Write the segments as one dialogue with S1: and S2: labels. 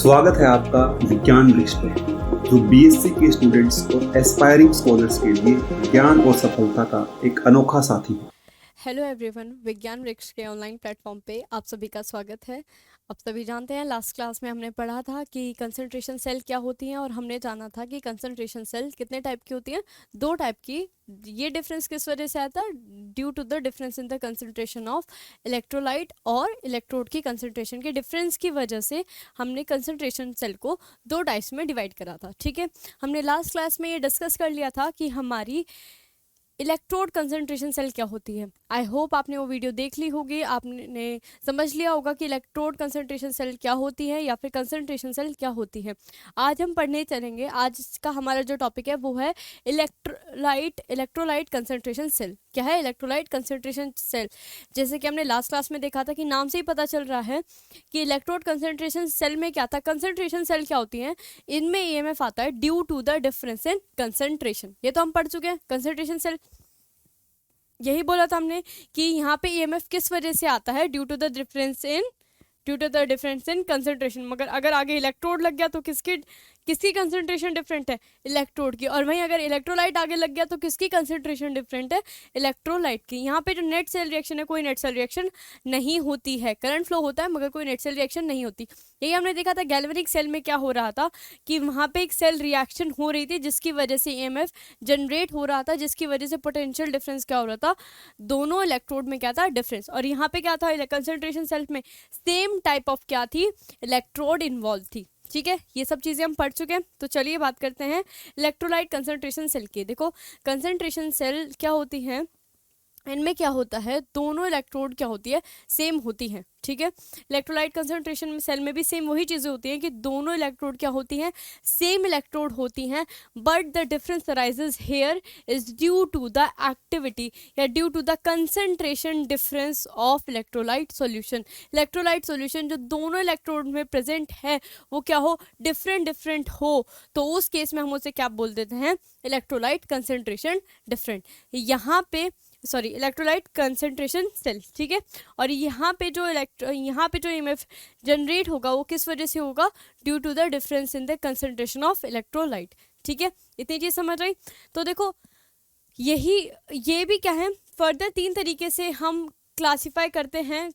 S1: स्वागत है आपका विज्ञान वृक्ष पे, जो बीएससी के स्टूडेंट्स और एस्पायरिंग स्कॉलर्स के लिए ज्ञान और सफलता का एक अनोखा साथी है।
S2: हेलो एवरीवन, विज्ञान वृक्ष के ऑनलाइन प्लेटफॉर्म पे आप सभी का स्वागत है। आप सभी जानते हैं लास्ट क्लास में हमने पढ़ा था कि कंसंट्रेशन सेल क्या होती हैं और हमने जाना था कि कंसंट्रेशन सेल कितने टाइप की होती हैं, 2 टाइप की। ये डिफरेंस किस वजह से आता है? Due to the difference in the concentration of electrolyte और इलेक्ट्रोड की कंसंट्रेशन के डिफरेंस की वजह से हमने कंसंट्रेशन सेल को 2 टाइप्स में डिवाइड करा था। ठीक है, हमने लास्ट क्लास में ये डिस्कस कर लिया था कि हमारी इलेक्ट्रोड कंसंट्रेशन सेल क्या होती है। आई होप आपने वो वीडियो देख ली होगी, आपने समझ लिया होगा कि इलेक्ट्रोड कंसंट्रेशन सेल क्या होती है या फिर कंसंट्रेशन सेल क्या होती है। आज हम पढ़ने चलेंगे। आज का हमारा जो टॉपिक है वो है इलेक्ट्रोलाइट कंसंट्रेशन सेल। क्या है इलेक्ट्रोलाइट कंसंट्रेशन सेल? जैसे कि हमने लास्ट क्लास में देखा था कि नाम से ही पता चल रहा है कि इलेक्ट्रोड कंसंट्रेशन सेल में क्या था। कंसंट्रेशन सेल क्या होती है? इनमें ईएमएफ आता है due to the difference in concentration. ये तो हम पढ़ चुके हैं। कंसंट्रेशन सेल यही बोला था हमने कि यहाँ पे ईएमएफ किस वजह से आता है? Due to the difference in concentration. मगर अगर आगे इलेक्ट्रोड लग गया तो किसकी कंसंट्रेशन डिफरेंट है? इलेक्ट्रोड की। और वहीं अगर इलेक्ट्रोलाइट आगे लग गया तो किसकी कंसंट्रेशन डिफरेंट है? इलेक्ट्रोलाइट की। यहाँ पे जो नेट सेल रिएक्शन है, कोई नेट सेल रिएक्शन नहीं होती है। करंट फ्लो होता है मगर कोई नेट सेल रिएक्शन नहीं होती। यही हमने देखा था गैल्वेनिक सेल में क्या हो रहा था कि वहाँ पे एक सेल रिएक्शन हो रही थी जिसकी वजह से ईएमएफ जनरेट हो रहा था, जिसकी वजह से पोटेंशियल डिफरेंस क्या हो रहा था? दोनों इलेक्ट्रोड में क्या था? डिफरेंस। और यहाँ पे क्या था? कंसंट्रेशन सेल में सेम टाइप ऑफ क्या थी? इलेक्ट्रोड इन्वॉल्व थी। ठीक है, ये सब चीज़ें हम पढ़ चुके हैं। तो चलिए बात करते हैं इलेक्ट्रोलाइट कंसंट्रेशन सेल की। देखो, कंसंट्रेशन सेल क्या होती है, इनमें क्या होता है, दोनों इलेक्ट्रोड क्या होती है? सेम होती हैं। ठीक है, इलेक्ट्रोलाइट कंसंट्रेशन में सेल में भी सेम वही चीज़ें होती हैं कि दोनों इलेक्ट्रोड क्या होती हैं? सेम इलेक्ट्रोड होती हैं। But the difference arises here is due to the activity या due to the concentration difference of electrolyte solution. Electrolyte solution जो दोनों इलेक्ट्रोड में प्रेजेंट है वो क्या हो? डिफरेंट हो, तो उस केस में हम उसे क्या बोल देते हैं? Electrolyte concentration different. यहाँ पे इलेक्ट्रोलाइट कंसंट्रेशन सेल। ठीक है, और यहाँ पे जो ईएमएफ जनरेट होगा वो किस वजह से होगा? Due to the difference in the concentration of electrolyte. ठीक है, इतनी चीज समझ आई? तो देखो, ये भी क्या है, फर्दर 3 तरीके से हम क्लासिफाई करते हैं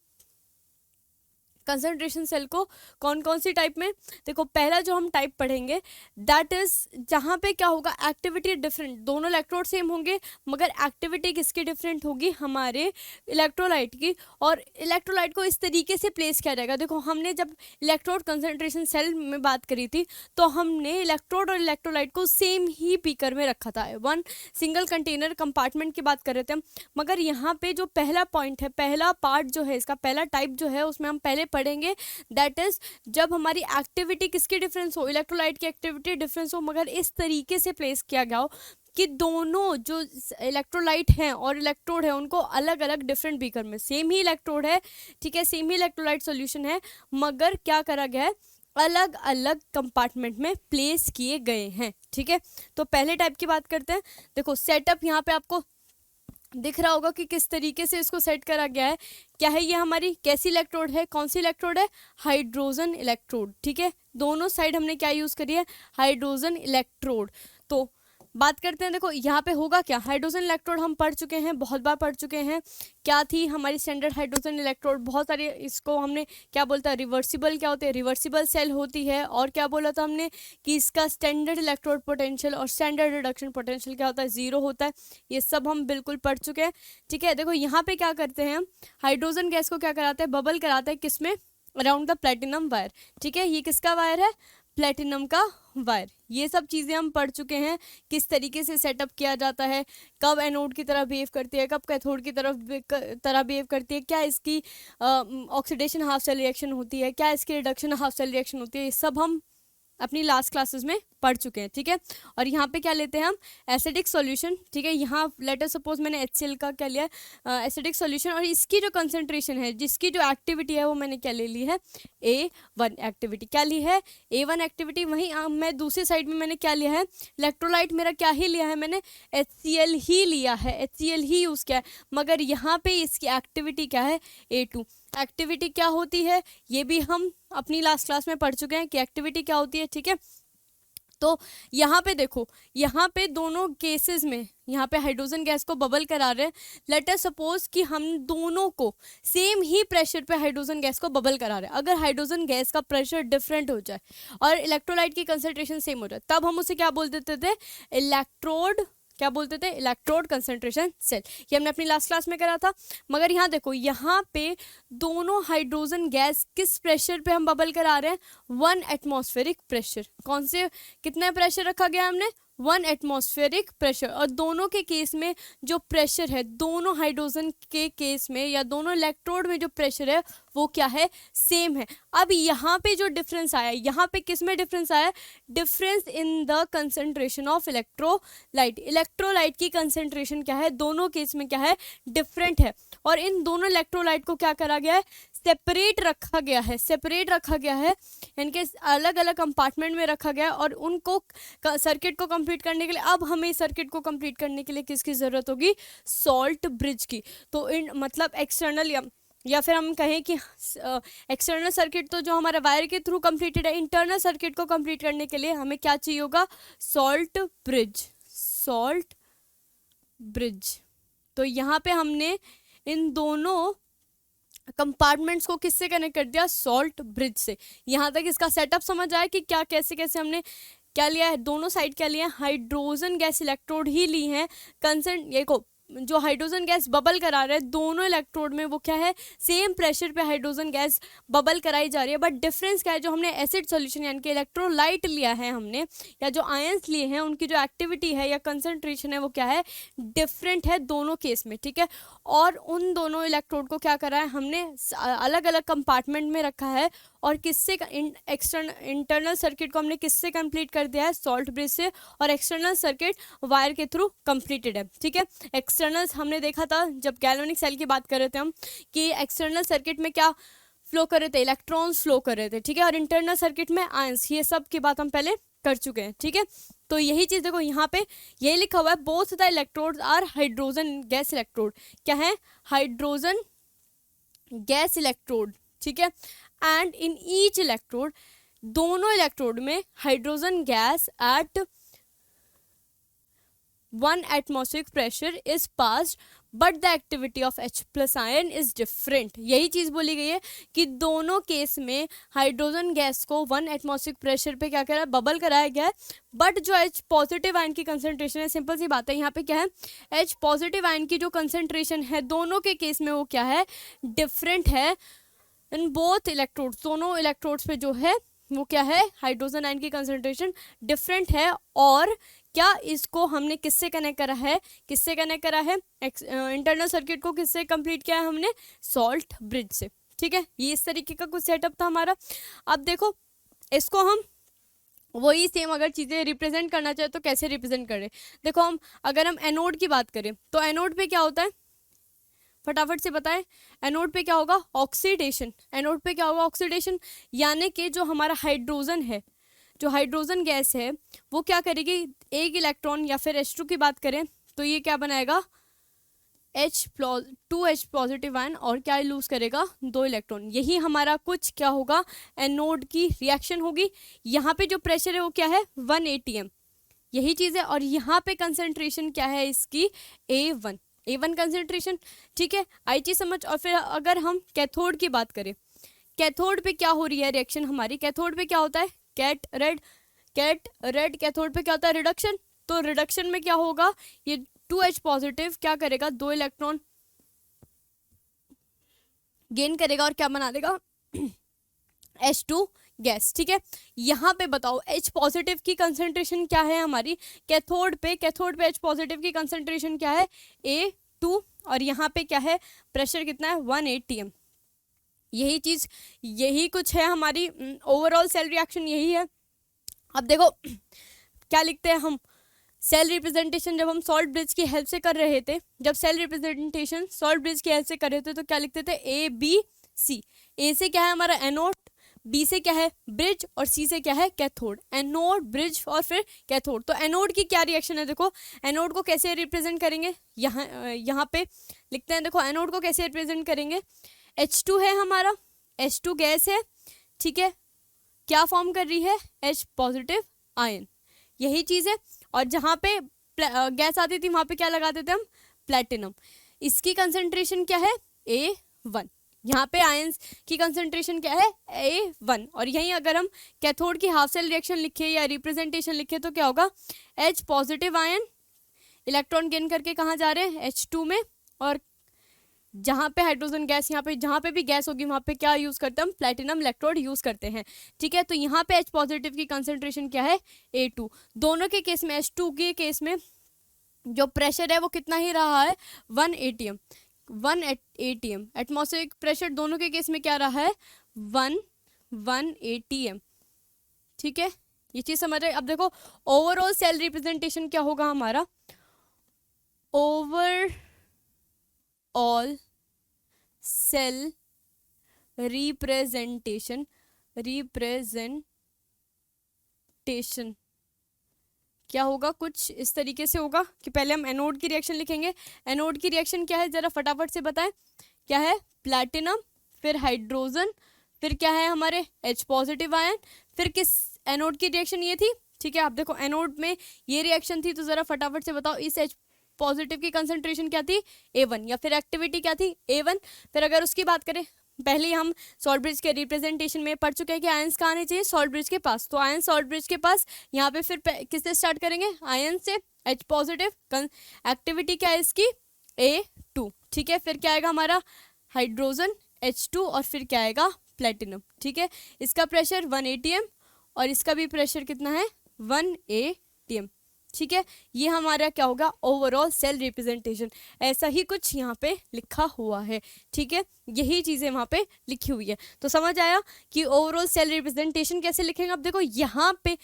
S2: कंसंट्रेशन सेल को। कौन कौन सी टाइप में? देखो, पहला जो हम टाइप पढ़ेंगे दैट इज जहाँ पे क्या होगा? Activity different. दोनों इलेक्ट्रोड सेम होंगे मगर एक्टिविटी किसकी डिफरेंट होगी? हमारे इलेक्ट्रोलाइट की। और इलेक्ट्रोलाइट को इस तरीके से प्लेस किया जाएगा। देखो, हमने जब इलेक्ट्रोड कंसंट्रेशन सेल में बात करी थी तो हमने इलेक्ट्रोड और इलेक्ट्रोलाइट को सेम ही बीकर में रखा था, 1 सिंगल कंटेनर कंपार्टमेंट की बात कर रहे थे हम। मगर यहाँ पे जो पहला पॉइंट है, पहला पार्ट जो है, इसका पहला टाइप जो है उसमें हम पहले पढ़ेंगे दैट इज जब हमारी एक्टिविटी किसकी डिफरेंस हो? इलेक्ट्रोलाइट की एक्टिविटी डिफरेंस हो, मगर इस तरीके से प्लेस किया गया हो कि दोनों जो इलेक्ट्रोलाइट हैं और इलेक्ट्रोड है उनको अलग अलग डिफरेंट बीकर में, सेम ही इलेक्ट्रोड है, ठीक है, सेम ही इलेक्ट्रोलाइट सॉल्यूशन है, मगर क्या करा गया है? अलग अलग कंपार्टमेंट में प्लेस किए गए हैं। ठीक है, तो पहले टाइप की बात करते हैं। देखो, सेटअप यहाँ पे आपको दिख रहा होगा कि किस तरीके से इसको सेट करा गया है। क्या है ये? हमारी कैसी इलेक्ट्रोड है? कौन सी इलेक्ट्रोड है? Hydrogen electrode. ठीक है, दोनों साइड हमने क्या यूज करी है? Hydrogen electrode. तो बात करते हैं, देखो यहाँ पे होगा क्या? हाइड्रोजन इलेक्ट्रोड हम पढ़ चुके हैं, बहुत बार पढ़ चुके हैं। क्या थी हमारी स्टैंडर्ड हाइड्रोजन इलेक्ट्रोड? बहुत सारे, इसको हमने क्या बोलता है? रिवर्सिबल। क्या होते हैं? रिवर्सिबल सेल होती है। और क्या बोला था हमने कि इसका स्टैंडर्ड इलेक्ट्रोड पोटेंशियल और स्टैंडर्ड रिडक्शन पोटेंशियल क्या होता है? 0 होता है। ये सब हम बिल्कुल पढ़ चुके हैं। ठीक है, देखो यहाँ पे क्या करते हैं हम? हाइड्रोजन गैस को क्या कराते हैं? बबल कराते हैं। किसमें? Around the platinum wire. ठीक है, ये किसका वायर है? प्लेटिनम का वायर। ये सब चीज़ें हम पढ़ चुके हैं, किस तरीके से सेटअप किया जाता है, कब एनोड की तरह बिहेव करती है, कब कैथोड की तरह बिहेव करती है, क्या इसकी ऑक्सीडेशन हाफ सेल रिएक्शन होती है, क्या इसकी रिडक्शन हाफ सेल रिएक्शन होती है। ये सब हम अपनी लास्ट क्लासेस में पढ़ चुके हैं। ठीक है, और यहाँ पे क्या लेते हैं हम? Acidic solution. ठीक है, यहाँ लेटर सपोज मैंने HCl का क्या लिया? Acidic solution. और इसकी जो कंसंट्रेशन है, जिसकी जो एक्टिविटी है वो मैंने क्या ले ली है? A1 activity. क्या ली है? A1 activity. वहीं मैं दूसरी साइड में मैंने क्या लिया है? इलेक्ट्रोलाइट मेरा क्या ही लिया है? मैंने HCl ही लिया है, HCl ही यूज़ किया है। मगर यहाँ पे इसकी एक्टिविटी क्या है? A2। एक्टिविटी क्या होती है, ये भी हम अपनी लास्ट क्लास में पढ़ चुके हैं कि एक्टिविटी क्या होती है, ठीक है। तो यहाँ पे देखो, यहाँ पे दोनों केसेस में यहाँ पे हाइड्रोजन गैस को बबल करा रहे हैं। लेट अस सपोज कि हम दोनों को सेम ही प्रेशर पे हाइड्रोजन गैस को बबल करा रहे हैं। अगर हाइड्रोजन गैस का प्रेशर डिफरेंट हो जाए और इलेक्ट्रोलाइट की कंसंट्रेशन सेम हो जाए, तब हम उसे क्या बोल देते थे, इलेक्ट्रोड कंसंट्रेशन सेल। ये हमने अपनी लास्ट क्लास में करा था। मगर यहाँ देखो, यहाँ पे दोनों हाइड्रोजन गैस किस प्रेशर पे हम बबल करा रहे हैं, 1 एटमॉस्फेरिक प्रेशर। कौन से कितना प्रेशर रखा गया हमने, 1 एटमॉस्फेरिक प्रेशर। और दोनों के केस में जो प्रेशर है, दोनों हाइड्रोजन के केस में या दोनों इलेक्ट्रोड में जो प्रेशर है वो क्या है, सेम है। अब यहाँ पे जो डिफरेंस आया, यहाँ पे किस में डिफरेंस आया, difference in the concentration of electrolyte. Electrolyte की कंसंट्रेशन क्या है, दोनों केस में क्या है, डिफरेंट है। और इन दोनों इलेक्ट्रोलाइट को क्या करा गया है, सेपरेट रखा गया है, इनके अलग अलग कंपार्टमेंट में रखा गया है। और उनको सर्किट को कंप्लीट करने के लिए, अब हमें सर्किट को कंप्लीट करने के लिए किसकी ज़रूरत होगी, सॉल्ट ब्रिज की। तो इन मतलब एक्सटर्नल या फिर हम कहें कि एक्सटर्नल सर्किट तो जो हमारा वायर के थ्रू कंप्लीटेड है, इंटरनल सर्किट को कंप्लीट करने के लिए हमें क्या चाहिए होगा, सॉल्ट ब्रिज। तो यहाँ पे हमने इन दोनों कंपार्टमेंट्स को किससे कनेक्ट कर दिया, सॉल्ट ब्रिज से। यहाँ तक इसका सेटअप समझ आया कि क्या कैसे कैसे हमने क्या लिया है, दोनों साइड क्या लिया है, हाइड्रोजन गैस इलेक्ट्रोड ही ली है। ये को जो हाइड्रोजन गैस बबल करा रहे हैं, दोनों इलेक्ट्रोड में वो क्या है, सेम प्रेशर पे हाइड्रोजन गैस बबल कराई जा रही है। बट डिफरेंस क्या है, जो हमने एसिड सॉल्यूशन यानी कि इलेक्ट्रोलाइट लिया है हमने, या जो आयंस लिए हैं, उनकी जो एक्टिविटी है या कंसंट्रेशन है वो क्या है, डिफरेंट है दोनों केस में, ठीक है। और उन दोनों इलेक्ट्रोड को क्या करा है हमने, अलग अलग कंपार्टमेंट में रखा है। और किससे इंटरनल सर्किट को हमने किससे कंप्लीट कर दिया है, सॉल्ट ब्रिज से। और एक्सटर्नल सर्किट वायर के थ्रू कंप्लीटेड है, ठीक है। एक्सटर्नल हमने देखा था जब गैल्वेनिक सेल की बात कर रहे थे हम, कि एक्सटर्नल सर्किट में क्या फ्लो कर रहे थे, इलेक्ट्रॉन्स फ्लो कर रहे थे, ठीक है। और इंटरनल सर्किट में आयंस, ये सब की बात हम पहले कर चुके हैं, ठीक है। तो यही चीज़ देखो, यहाँ पे यही लिखा हुआ है, both the electrodes are hydrogen gas electrode. क्या है, हाइड्रोजन गैस इलेक्ट्रोड, ठीक है। एंड इन ईच इलेक्ट्रोड, दोनों इलेक्ट्रोड में hydrogen gas at 1 atmospheric pressure is passed but the activity of H+ ion is different। यही चीज़ बोली गई है कि दोनों केस में हाइड्रोजन गैस को 1 एटमॉस्फेरिक प्रेशर पे क्या करा है, बबल कराया गया है। बट जो H+ आयन की कंसंट्रेशन है, सिंपल सी बात है, यहाँ पे क्या है, H+ आयन की जो कंसंट्रेशन है दोनों के केस में वो क्या है, डिफरेंट है। इन बोथ इलेक्ट्रोड्स, दोनों इलेक्ट्रोड्स पे जो है वो क्या है, हाइड्रोजन आयन की कंसंट्रेशन डिफरेंट है। और क्या इसको हमने किससे कनेक्ट करा है, इंटरनल सर्किट को किससे कंप्लीट किया है हमने, सॉल्ट ब्रिज से, ठीक है। ये इस तरीके का कुछ सेटअप था हमारा। अब देखो, इसको हम वही सेम अगर चीज़ें रिप्रेजेंट करना चाहे तो कैसे रिप्रेजेंट करें। देखो, अगर हम एनोड की बात करें तो एनोड पे क्या होता है, फटाफट से बताएं, एनोड पे क्या होगा, ऑक्सीडेशन। एनोड पे क्या होगा, ऑक्सीडेशन। यानी कि जो हमारा हाइड्रोजन है, जो हाइड्रोजन गैस है, वो क्या करेगी, एक इलेक्ट्रॉन या फिर H2 की बात करें तो ये क्या बनाएगा, 2H+ आयन, और क्या लूज करेगा, 2 इलेक्ट्रॉन। यही हमारा कुछ क्या होगा, एनोड की रिएक्शन होगी। यहाँ पे जो प्रेशर है वो क्या है, 1 atm, यही चीज़ है। और यहाँ पे कंसंट्रेशन क्या है इसकी, A1 कंसंट्रेशन, ठीक है। आई चीज समझ। और फिर अगर हम कैथोड की बात करें, कैथोड पे क्या हो रही है रिएक्शन हमारी, कैथोड पे क्या होता है, कैट रेड कैथोड पे क्या होता है, रिडक्शन। तो रिडक्शन में क्या होगा, ये 2H+ क्या करेगा, 2 इलेक्ट्रॉन गेन करेगा और क्या बना देगा, H2 गैस, ठीक है। यहाँ पे बताओ H+ की कंसंट्रेशन क्या है हमारी, कैथोड पे H+ की कंसंट्रेशन क्या है, A2। और यहाँ पे क्या है, प्रेशर कितना है, 1 atm। यही चीज़, यही कुछ है हमारी ओवरऑल सेल रिएक्शन, यही है। अब देखो क्या लिखते हैं हम, सेल रिप्रेजेंटेशन जब हम सॉल्ट ब्रिज की हेल्प से कर रहे थे, जब सेल रिप्रेजेंटेशन सॉल्ट ब्रिज की हेल्प से कर रहे थे तो क्या लिखते थे, ABC। ए से क्या है हमारा एनोड, बी से क्या है ब्रिज, और सी से क्या है कैथोड। एनोड, ब्रिज और फिर कैथोड। तो एनोड की क्या रिएक्शन है, देखो एनोड को कैसे रिप्रेजेंट करेंगे, यहाँ पे लिखते हैं। देखो एनोड को कैसे रिप्रेजेंट करेंगे, H2 है हमारा, H2 गैस है, ठीक है, क्या फॉर्म कर रही है, H पॉजिटिव आयन, यही चीज़ है। और जहाँ पे गैस आती थी वहाँ पे क्या लगाते थे हम, प्लेटिनम। इसकी कंसंट्रेशन क्या है, A1। यहाँ पे आयंस की कंसंट्रेशन क्या है, A1। और यहीं अगर हम कैथोड की हाफ सेल रिएक्शन लिखे या रिप्रेजेंटेशन लिखे तो क्या होगा, H positive ion electron gain करके कहाँ जा रहे हैं, H2 में। और जहाँ पे हाइड्रोजन गैस, यहाँ पे जहाँ पे भी गैस होगी वहाँ पे क्या यूज़ करते हैं हम, प्लेटिनम इलेक्ट्रोड यूज़ करते हैं, ठीक है। तो यहाँ पे H पॉजिटिव की कंसंट्रेशन क्या है, A2। दोनों के केस में, H2 के केस में जो प्रेशर है वो कितना ही रहा है, 1 atm, 1 atm। एटमॉस्फेरिक प्रेशर दोनों के केस में क्या रहा है, 1 atm, ठीक है। ये चीज़ समझ रहे। अब देखो ओवरऑल सेल रिप्रेजेंटेशन क्या होगा हमारा, ओवरऑल सेल रिप्रेजेंटेशन क्या होगा, कुछ इस तरीके से होगा कि पहले हम एनोड की रिएक्शन लिखेंगे। एनोड की रिएक्शन क्या है, जरा फटाफट से बताएं, क्या है, प्लैटिनम, फिर हाइड्रोजन, फिर क्या है हमारे H पॉजिटिव आयन, फिर किस एनोड की रिएक्शन ये थी, ठीक है। आप देखो एनोड में ये रिएक्शन थी, तो ज़रा फटाफट से बताओ इस H पॉजिटिव की कंसंट्रेशन क्या थी, A1, या फिर एक्टिविटी क्या थी, A1। फिर अगर उसकी बात करें, पहले हम सॉल्ट ब्रिज के रिप्रेजेंटेशन में पढ़ चुके हैं कि आयंस कहाँ आने चाहिए, सॉल्ट ब्रिज के पास। तो आयन सॉल्ट ब्रिज के पास, यहाँ पे फिर किससे स्टार्ट करेंगे, आयन से, H पॉजिटिव, एक्टिविटी क्या है इसकी, A2, ठीक है। फिर क्या आएगा हमारा हाइड्रोजन H2, और फिर क्या आएगा प्लेटिनम, ठीक है। इसका प्रेशर 1 atm और इसका भी प्रेशर कितना है, 1 atm, ठीक है। ये हमारा क्या होगा, ओवरऑल सेल रिप्रेजेंटेशन। ऐसा ही कुछ यहाँ पे लिखा हुआ है, ठीक है, यही चीज़ें वहाँ पे लिखी हुई है। तो समझ आया कि ओवरऑल सेल रिप्रेजेंटेशन कैसे लिखेंगे। अब देखो यहाँ पे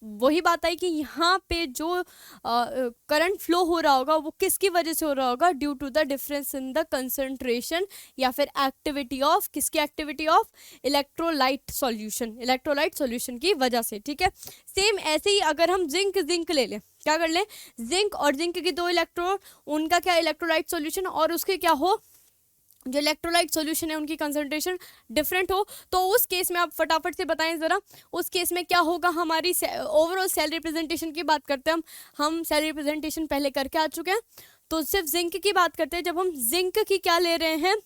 S2: वही बात आई कि यहाँ पे जो करंट फ्लो हो रहा होगा वो किसकी वजह से हो रहा होगा, due to the difference in the concentration या फिर एक्टिविटी ऑफ, किसकी एक्टिविटी ऑफ, इलेक्ट्रोलाइट सॉल्यूशन की वजह से, ठीक है। सेम ऐसे ही अगर हम जिंक ले लें, क्या कर लें, जिंक और जिंक की 2 इलेक्ट्रोड, उनका क्या इलेक्ट्रोलाइट सॉल्यूशन, और उसके क्या हो, जो इलेक्ट्रोलाइट सॉल्यूशन है उनकी कंसंट्रेशन डिफरेंट हो, तो उस केस में आप फटाफट से बताएं ज़रा, उस केस में क्या होगा। हमारी ओवरऑल सेल रिप्रेजेंटेशन की बात करते हैं हम सेल रिप्रेजेंटेशन पहले करके आ चुके हैं, तो सिर्फ जिंक की बात करते हैं। जब हम जिंक की क्या ले रहे हैं,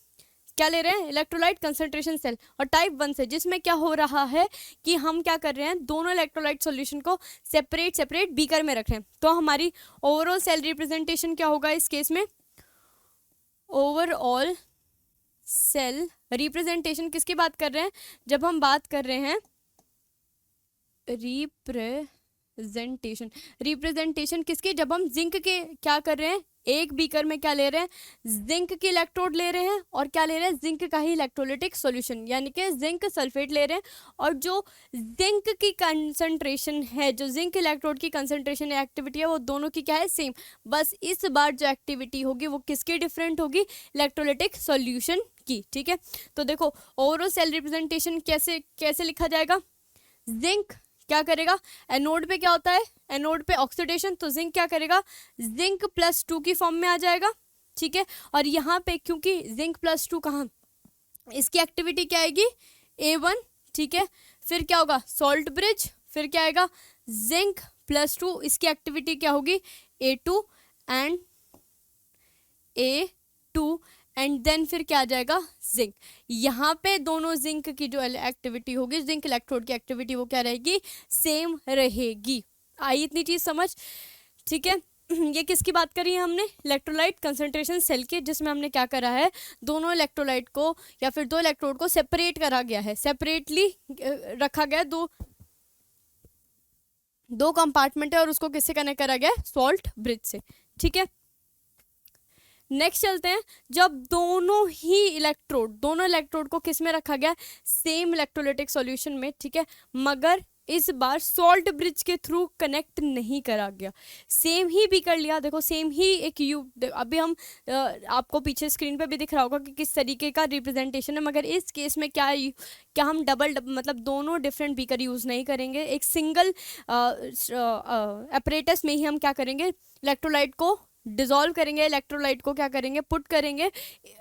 S2: इलेक्ट्रोलाइट कंसंट्रेशन सेल, और टाइप 1 से, जिसमें क्या हो रहा है कि हम क्या कर रहे हैं, दोनों इलेक्ट्रोलाइट सॉल्यूशन को सेपरेट बीकर में रख रहे हैं। तो हमारी ओवरऑल सेल रिप्रेजेंटेशन क्या होगा इस केस में, ओवरऑल सेल रिप्रेजेंटेशन किसकी बात कर रहे हैं, जब हम बात कर रहे हैं रिप्रेजेंटेशन किसकी, जब हम जिंक के क्या कर रहे हैं, एक बीकर में क्या ले रहे हैं, जिंक की इलेक्ट्रोड ले रहे हैं, और क्या ले रहे हैं, जिंक का ही इलेक्ट्रोलिटिक सॉल्यूशन, यानी कि जिंक सल्फेट ले रहे हैं। और जो जिंक की कंसंट्रेशन है, जो जिंक इलेक्ट्रोड की कंसंट्रेशन या एक्टिविटी है, वो दोनों की क्या है, सेम। बस इस बार जो एक्टिविटी होगी वो किसकी डिफरेंट होगी, इलेक्ट्रोलिटिक सॉल्यूशन की, ठीक है। तो देखो ओवरऑल सेल रिप्रेजेंटेशन कैसे लिखा जाएगा, जिंक क्या करेगा, एनोड पे क्या होता है, एनोड पे ऑक्सीडेशन, तो जिंक क्या करेगा, जिंक +2 की फॉर्म में आ जाएगा, ठीक है। और यहाँ पे क्योंकि जिंक +2 कहाँ, इसकी एक्टिविटी क्या आएगी, A1, ठीक है। फिर क्या होगा, सॉल्ट ब्रिज, फिर क्या आएगा, जिंक +2, इसकी एक्टिविटी क्या होगी, A2 and A2, and then फिर क्या आ जाएगा, जिंक। यहाँ पे दोनों जिंक की जो एक्टिविटी होगी, जिंक इलेक्ट्रोड की एक्टिविटी, वो क्या रहेगी, सेम रहेगी। आई इतनी चीज़ समझ, ठीक है। ये किसकी बात करी है हमने, इलेक्ट्रोलाइट कंसंट्रेशन सेल के, जिसमें हमने क्या करा है, दोनों इलेक्ट्रोलाइट को या फिर 2 इलेक्ट्रोड को सेपरेट करा गया है, सेपरेटली रखा गया, दो कंपार्टमेंट है, और उसको किससे कनेक्ट करा गया, सॉल्ट ब्रिज से, ठीक है। नेक्स्ट चलते हैं, जब दोनों इलेक्ट्रोड को किस में रखा गया, सेम इलेक्ट्रोलाइटिक सॉल्यूशन में, ठीक है, मगर इस बार सॉल्ट ब्रिज के थ्रू कनेक्ट नहीं करा गया, सेम ही भी कर लिया। देखो सेम ही एक अभी हम आपको पीछे स्क्रीन पे भी दिख रहा होगा कि किस तरीके का रिप्रेजेंटेशन है, मगर इस केस में क्या हम मतलब दोनों डिफरेंट बीकर यूज़ नहीं करेंगे, एक सिंगल अपरेटस में ही हम क्या करेंगे, इलेक्ट्रोलाइट को डिसॉल्व करेंगे इलेक्ट्रोलाइट को, क्या करेंगे, पुट करेंगे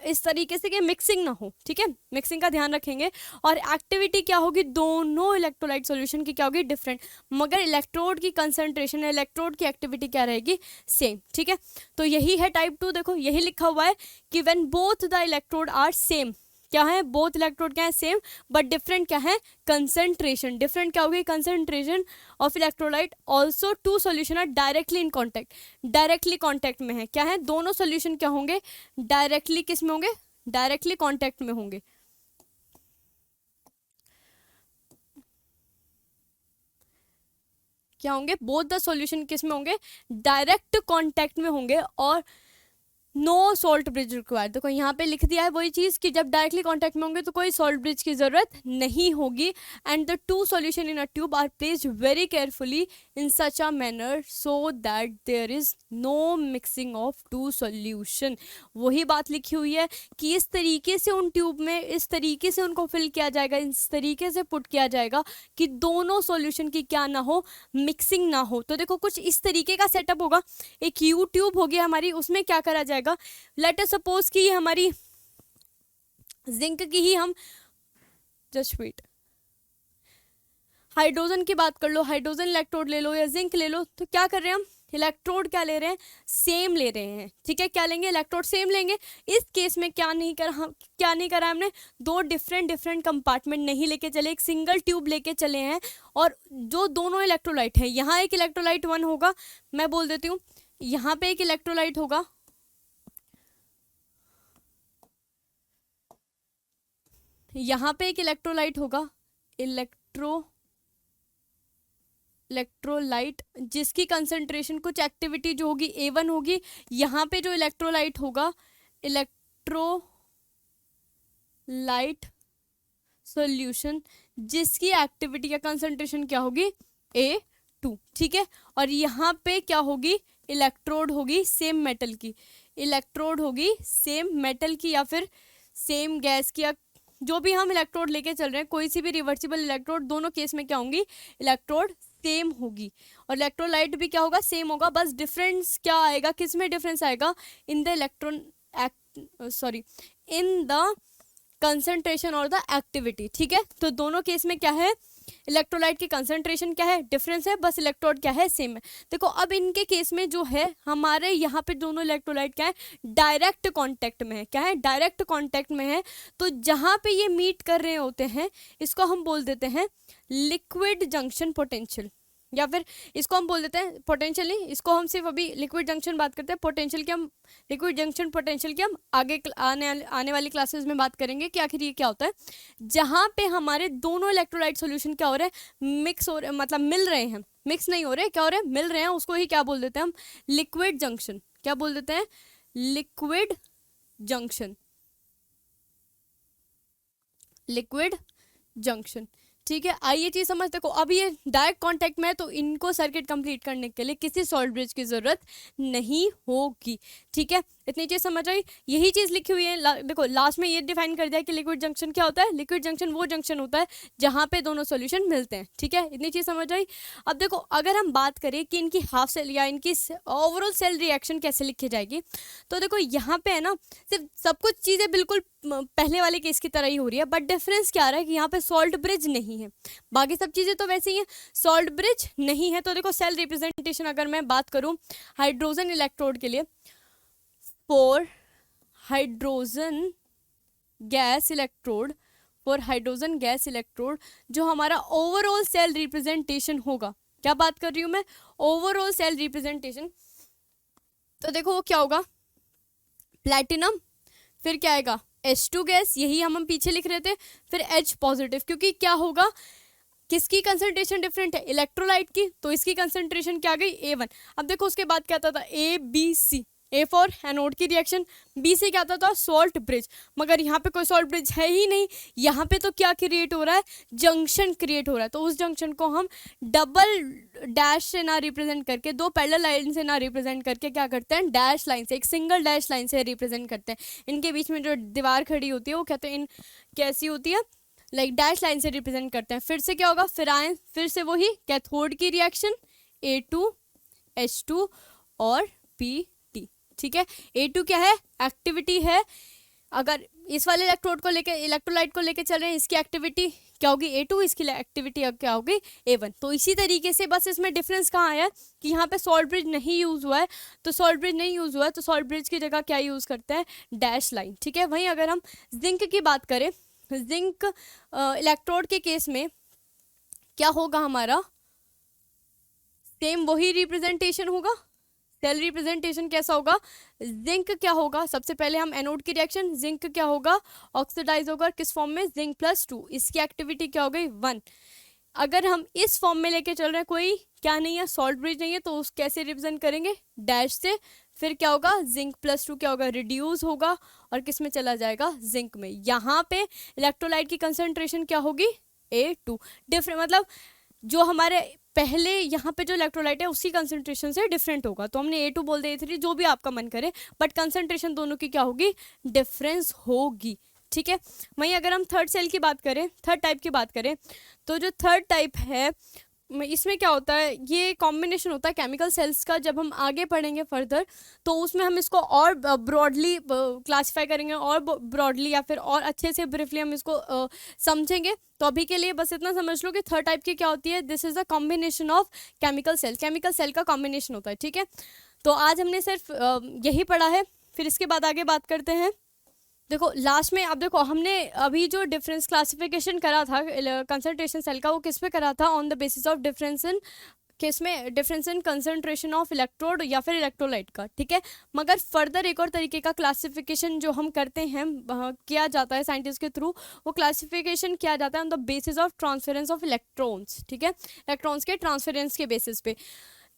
S2: इस तरीके से कि मिक्सिंग ना हो, ठीक है, मिक्सिंग का ध्यान रखेंगे। और एक्टिविटी क्या होगी, दोनों इलेक्ट्रोलाइट सॉल्यूशन की क्या होगी, डिफरेंट, मगर इलेक्ट्रोड की कंसंट्रेशन, इलेक्ट्रोड की एक्टिविटी क्या रहेगी, सेम, ठीक है। तो यही है टाइप 2। देखो यही लिखा हुआ है कि when both the electrode are same, क्या है, बोथ इलेक्ट्रोड क्या है, सेम, बट डिफरेंट क्या है, कंसंट्रेशन, डिफरेंट क्या होगी, concentration of electrolyte. Also two solution are directly in contact, directly contact में है, क्या है, दोनों सॉल्यूशन क्या होंगे, डायरेक्टली किस में होंगे, डायरेक्टली कॉन्टैक्ट में होंगे। क्या होंगे, बोथ द सॉल्यूशन किस में होंगे, डायरेक्ट कॉन्टैक्ट में होंगे, और नो सॉल्ट ब्रिज रिक्वायर्ड। देखो यहाँ पे लिख दिया है वही चीज़ कि जब डायरेक्टली कॉन्टैक्ट में होंगे तो कोई सॉल्ट ब्रिज की ज़रूरत नहीं होगी। And the two solution in a tube are placed very carefully in such a manner so that there is no mixing of two solution. वही बात लिखी हुई है कि इस तरीके से उन ट्यूब में, इस तरीके से उनको फिल किया जाएगा, इस तरीके से पुट किया जाएगा कि दोनों सॉल्यूशन की क्या ना हो, मिक्सिंग ना हो। तो देखो कुछ इस तरीके का सेटअप होगा, एक यू ट्यूब होगी हमारी, उसमें क्या करा जाएगा, लेट अस सपोज कि ये हमारी जिंक की ही हम, जस्ट वेट, हाइड्रोजन की बात कर लो, हाइड्रोजन इलेक्ट्रोड ले लो या जिंक ले लो, तो क्या कर रहे हैं हम, इलेक्ट्रोड क्या ले रहे हैं, सेम ले रहे हैं, ठीक है, क्या लेंगे, इलेक्ट्रोड सेम लेंगे। इस केस में क्या नहीं करा हमने, दो डिफरेंट कंपार्टमेंट नहीं लेके चले, एक सिंगल ट्यूब लेके चले हैं। और जो दोनों इलेक्ट्रोलाइट है, यहाँ एक इलेक्ट्रोलाइट 1 होगा, मैं बोल देती हूँ, यहाँ पे एक इलेक्ट्रोलाइट होगा, यहाँ पे एक इलेक्ट्रोलाइट होगा, इलेक्ट्रोलाइट जिसकी कंसंट्रेशन, कुछ एक्टिविटी जो होगी A1 होगी। यहाँ पे जो इलेक्ट्रोलाइट होगा, इलेक्ट्रोलाइट सॉल्यूशन जिसकी एक्टिविटी या कंसंट्रेशन क्या होगी, A2, ठीक है। और यहाँ पे क्या होगी, इलेक्ट्रोड होगी सेम मेटल की, इलेक्ट्रोड होगी सेम मेटल की या फिर सेम गैस की, या जो भी हम इलेक्ट्रोड लेके चल रहे हैं, कोई सी भी रिवर्सिबल इलेक्ट्रोड, दोनों केस में क्या होंगी, इलेक्ट्रोड सेम होगी। और इलेक्ट्रोलाइट भी क्या होगा, सेम होगा, बस डिफरेंस क्या आएगा, किस में डिफरेंस आएगा, in the in the concentration और द एक्टिविटी, ठीक है। तो दोनों केस में क्या है, इलेक्ट्रोलाइट की कंसंट्रेशन क्या है, डिफरेंस है, बस इलेक्ट्रोड क्या है, सेम है। देखो अब इनके केस में जो है, हमारे यहाँ पे दोनों इलेक्ट्रोलाइट क्या है, डायरेक्ट कांटेक्ट में है, क्या है, डायरेक्ट कांटेक्ट में है। तो जहाँ पे ये मीट कर रहे होते हैं, इसको हम बोल देते हैं लिक्विड जंक्शन पोटेंशियल, या फिर इसको हम बोल देते हैं पोटेंशियल नहीं, इसको हम सिर्फ अभी लिक्विड जंक्शन बात करते हैं, पोटेंशियल की हम, लिक्विड जंक्शन पोटेंशियल की हम आगे आने वाली क्लासेस में बात करेंगे कि आखिर ये क्या होता है। जहाँ पे हमारे दोनों इलेक्ट्रोलाइट सॉल्यूशन क्या हो रहे हैं, मिक्स हो रहे, मतलब मिल रहे हैं, मिक्स नहीं हो रहे, क्या हो रहे हैं, मिल रहे हैं, उसको ही क्या बोल देते हैं हम, लिक्विड जंक्शन। क्या बोल देते हैं, लिक्विड जंक्शन, लिक्विड जंक्शन, ठीक है। आइए चीज समझ, देखो अब ये डायरेक्ट कांटेक्ट में है, तो इनको सर्किट कंप्लीट करने के लिए किसी सॉल्ट ब्रिज की जरूरत नहीं होगी, ठीक है। इतनी चीज समझ आई, यही चीज लिखी हुई है। देखो लास्ट में ये डिफाइन कर दिया कि लिक्विड जंक्शन क्या होता है, लिक्विड जंक्शन वो जंक्शन होता है जहाँ पे दोनों सोल्यूशन मिलते हैं, ठीक है। इतनी चीज समझ आई। अब देखो अगर हम बात करें कि इनकी हाफ सेल या इनकी ओवरऑल सेल रिएक्शन कैसे लिखी जाएगी, तो देखो यहाँ पे है ना, सिर्फ सब कुछ चीजें बिल्कुल पहले वाले केस की तरह ही हो रही है, बट डिफरेंस क्या आ रहा है कि यहाँ पे सॉल्ट ब्रिज नहीं है, बाकी सब चीजें तो वैसे ही हैं, सॉल्ट ब्रिज नहीं है। तो देखो सेल रिप्रेजेंटेशन अगर मैं बात करूं हाइड्रोजन इलेक्ट्रोड के लिए, for hydrogen gas electrode, for hydrogen gas electrode जो हमारा ओवरऑल सेल रिप्रेजेंटेशन होगा, क्या बात कर रही हूं मैं, ओवरऑल सेल रिप्रेजेंटेशन। तो देखो वो क्या होगा, प्लैटिनम, फिर क्या आएगा, H2 गैस, यही हम पीछे लिख रहे थे, फिर H पॉजिटिव, क्योंकि क्या होगा, किसकी कंसंट्रेशन डिफरेंट है, इलेक्ट्रोलाइट की, तो इसकी कंसंट्रेशन क्या आ गई, A1। अब देखो उसके बाद क्या आता था, ABC, A फॉर एनोड की रिएक्शन, B से क्या आता था, सॉल्ट ब्रिज, मगर यहाँ पे कोई सॉल्ट ब्रिज है ही नहीं। यहाँ पे तो क्या क्रिएट हो रहा है, जंक्शन क्रिएट हो रहा है। तो उस जंक्शन को हम डबल डैश से ना रिप्रेजेंट करके, दो पैरेलल लाइन से ना रिप्रेजेंट करके क्या करते हैं, डैश लाइन से, एक सिंगल डैश लाइन से रिप्रेजेंट करते हैं। इनके बीच में जो दीवार खड़ी होती है वो कहते हैं, कैसी होती है, लाइक डैश लाइन से रिप्रेजेंट करते हैं। फिर से क्या होगा, फिर से वही कैथोड की रिएक्शन A2H2 और PT, ठीक है। A2 क्या है, एक्टिविटी है। अगर इस वाले इलेक्ट्रोड को लेके, इलेक्ट्रोलाइट को लेके चल रहे हैं, इसकी एक्टिविटी क्या होगी A2, इसकी एक्टिविटी क्या होगी A1। तो इसी तरीके से बस इसमें डिफरेंस कहाँ आया कि यहाँ पे सॉल्ट ब्रिज नहीं यूज़ हुआ है, तो सॉल्ट ब्रिज नहीं यूज़ हुआ है तो सॉल्ट ब्रिज की जगह क्या यूज़ करते हैं, डैश लाइन, ठीक है। वहीं अगर हम जिंक की बात करें, जिंक इलेक्ट्रोड के केस में क्या होगा, हमारा सेम वही रिप्रेजेंटेशन होगा। सेल रिप्रेजेंटेशन कैसा होगा, जिंक क्या होगा, सबसे पहले हम एनोड की रिएक्शन, जिंक क्या होगा, ऑक्सीडाइज होगा, किस फॉर्म में, जिंक +2, इसकी एक्टिविटी क्या हो गई 1। अगर हम इस फॉर्म में लेके चल रहे हैं, कोई क्या नहीं है, सॉल्ट ब्रिज नहीं है, तो उस कैसे रिप्रेजेंट करेंगे, डैश से। फिर क्या होगा, जिंक +2 क्या होगा, रिड्यूस होगा और किस में चला जाएगा, जिंक में। यहाँ पे इलेक्ट्रोलाइट की कंसंट्रेशन क्या होगी, A2। डिफरेंट मतलब जो हमारे पहले यहाँ पे जो इलेक्ट्रोलाइट है उसकी कंसंट्रेशन से डिफरेंट होगा, तो हमने A2 बोल दिया, A3, जो भी आपका मन करे, बट कंसंट्रेशन दोनों की क्या होगी, डिफरेंस होगी, ठीक है। वहीं अगर हम थर्ड सेल की बात करें, थर्ड टाइप की बात करें, तो जो थर्ड टाइप है इसमें क्या होता है, ये कॉम्बिनेशन होता है केमिकल सेल्स का। जब हम आगे पढ़ेंगे फर्दर तो उसमें हम इसको और ब्रॉडली क्लासिफाई करेंगे, और ब्रॉडली या फिर और अच्छे से ब्रीफली हम इसको समझेंगे। तो अभी के लिए बस इतना समझ लो कि थर्ड टाइप की क्या होती है, this is a combination of chemical cell, chemical cell का कॉम्बिनेशन होता है, ठीक है। तो आज हमने सिर्फ यही पढ़ा है, फिर इसके बाद आगे बात करते हैं। देखो लास्ट में, अब देखो हमने अभी जो डिफरेंस क्लासिफिकेशन करा था कंसंट्रेशन सेल का, वो किस पे करा था, on the basis of difference in, किस में, difference in concentration of electrode या फिर इलेक्ट्रोलाइट का, ठीक है। मगर फर्दर एक और तरीके का क्लासिफिकेशन जो हम करते हैं, किया जाता है साइंटिस्ट के थ्रू, वो क्लासिफिकेशन किया जाता है on the basis of transference of electrons, ठीक है। इलेक्ट्रॉन्स के ट्रांसफरेंस के बेसिस पे,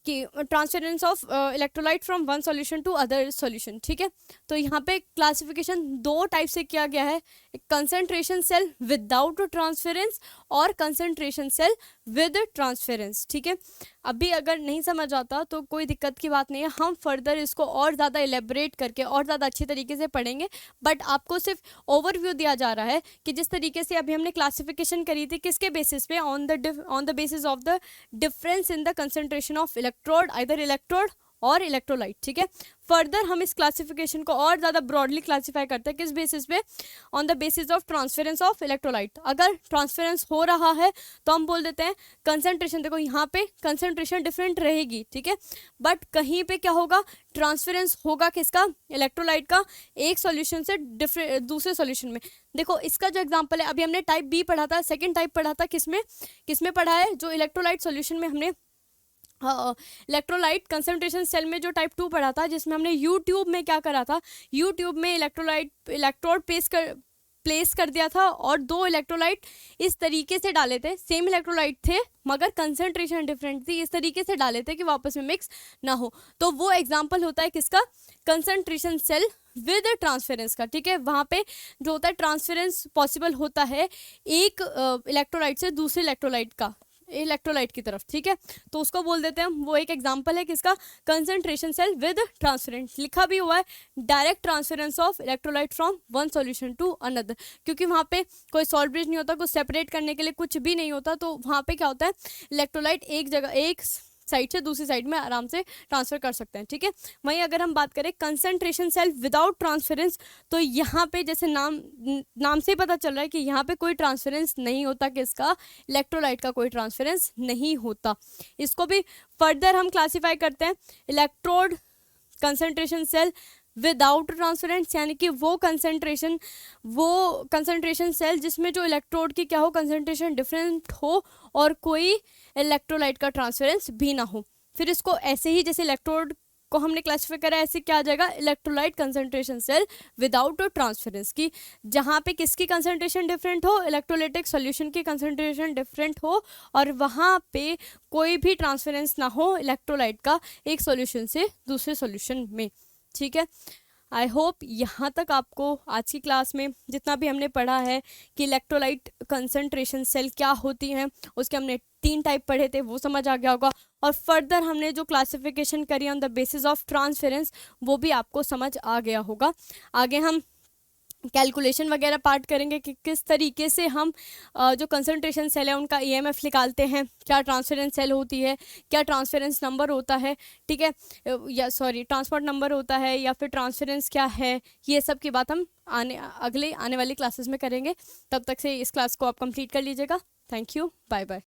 S2: कि transference of electrolyte from one solution to other solution, ठीक है। तो यहाँ पे क्लासिफिकेशन दो टाइप से किया गया है, कंसंट्रेशन सेल विदाउट ट्रांसफरेंस और कंसंट्रेशन सेल विद ट्रांसफरेंस, ठीक है। अभी अगर नहीं समझ आता तो कोई दिक्कत की बात नहीं है, हम फर्दर इसको और ज़्यादा एलेबरेट करके और ज़्यादा अच्छी तरीके से पढ़ेंगे, बट आपको सिर्फ ओवरव्यू दिया जा रहा है कि जिस तरीके से अभी हमने क्लासिफिकेशन करी थी, किसके बेसिस पे, on the basis of the difference in the concentration of electrode, either electrode और इलेक्ट्रोलाइट, ठीक है। फर्दर हम इस क्लासिफिकेशन को और ज़्यादा ब्रॉडली क्लासीफाई करते हैं, किस बेसिस पे, on the basis of transference of electrolyte. अगर ट्रांसफरेंस हो रहा है तो हम बोल देते हैं कंसंट्रेशन, देखो यहाँ पे कंसंट्रेशन डिफरेंट रहेगी, ठीक है, बट कहीं पे क्या होगा, ट्रांसफरेंस होगा किसका, इलेक्ट्रोलाइट का, एक सॉल्यूशन से दूसरे सॉल्यूशन में। देखो इसका जो एग्जांपल है, अभी हमने टाइप बी पढ़ा था, सेकेंड टाइप पढ़ा था, किसमें पढ़ा है, जो इलेक्ट्रोलाइट सॉल्यूशन में हमने इलेक्ट्रोलाइट कंसंट्रेशन सेल में जो टाइप 2 पढ़ा था, जिसमें हमने यू ट्यूब में क्या करा था, यू ट्यूब में इलेक्ट्रोड प्लेस कर दिया था और दो इलेक्ट्रोलाइट इस तरीके से डाले थे, सेम इलेक्ट्रोलाइट थे मगर कंसंट्रेशन डिफरेंट थी, इस तरीके से डाले थे कि वापस में मिक्स ना हो। तो वो एग्जांपल होता है किसका, कंसंट्रेशन सेल विद ट्रांसफरेंस का, ठीक है। वहाँ पे जो होता है ट्रांसफरेंस पॉसिबल होता है एक इलेक्ट्रोलाइट से दूसरे इलेक्ट्रोलाइट की तरफ, ठीक है। तो उसको बोल देते हैं हम, वो एक एग्जांपल है किसका, कंसंट्रेशन सेल विद ट्रांसफरेंस। लिखा भी हुआ है direct transference of electrolyte from one solution to another, क्योंकि वहाँ पे कोई सॉल्ट ब्रिज नहीं होता, कुछ सेपरेट करने के लिए कुछ भी नहीं होता, तो वहाँ पे क्या होता है, इलेक्ट्रोलाइट एक जगह, एक साइड से दूसरी साइड में आराम से ट्रांसफर कर सकते हैं, ठीक है। वहीं अगर हम बात करें कंसंट्रेशन सेल विदाउट ट्रांसफरेंस, तो यहाँ पे जैसे नाम से ही पता चल रहा है कि यहाँ पे कोई ट्रांसफरेंस नहीं होता, किसका, इलेक्ट्रोलाइट का कोई ट्रांसफरेंस नहीं होता। इसको भी फर्दर हम क्लासीफाई करते हैं, electrode concentration cell without transference, यानी कि वो कंसंट्रेशन सेल जिसमें जो इलेक्ट्रोड की क्या हो, कंसंट्रेशन डिफरेंट हो और कोई इलेक्ट्रोलाइट का ट्रांसफरेंस भी ना हो। फिर इसको ऐसे ही जैसे इलेक्ट्रोड को हमने क्लासीफाई करा, ऐसे क्या आ जाएगा, electrolyte concentration cell without transference की, जहाँ पे किसकी कंसंट्रेशन डिफरेंट हो, इलेक्ट्रोलाइटिक सॉल्यूशन की कंसंट्रेशन डिफरेंट हो और वहाँ पे कोई भी ट्रांसफरेंस ना हो इलेक्ट्रोलाइट का एक सॉल्यूशन से दूसरे सॉल्यूशन में, ठीक है। आई होप यहाँ तक आपको आज की क्लास में जितना भी हमने पढ़ा है कि इलेक्ट्रोलाइट कंसंट्रेशन सेल क्या होती हैं, उसके हमने 3 टाइप पढ़े थे, वो समझ आ गया होगा, और फर्दर हमने जो क्लासिफिकेशन करी on the basis of transference वो भी आपको समझ आ गया होगा। आगे हम कैलकुलेशन वगैरह पार्ट करेंगे कि किस तरीके से हम जो कंसंट्रेशन सेल है उनका ईएमएफ निकालते हैं, क्या ट्रांसफरेंस सेल होती है, क्या ट्रांसफरेंस नंबर होता है, ठीक है, या सॉरी ट्रांसपोर्ट नंबर होता है या फिर ट्रांसफरेंस क्या है, ये सब की बात हम आने वाली क्लासेस में करेंगे। तब तक से इस क्लास को आप कंप्लीट कर लीजिएगा। Thank you, bye bye.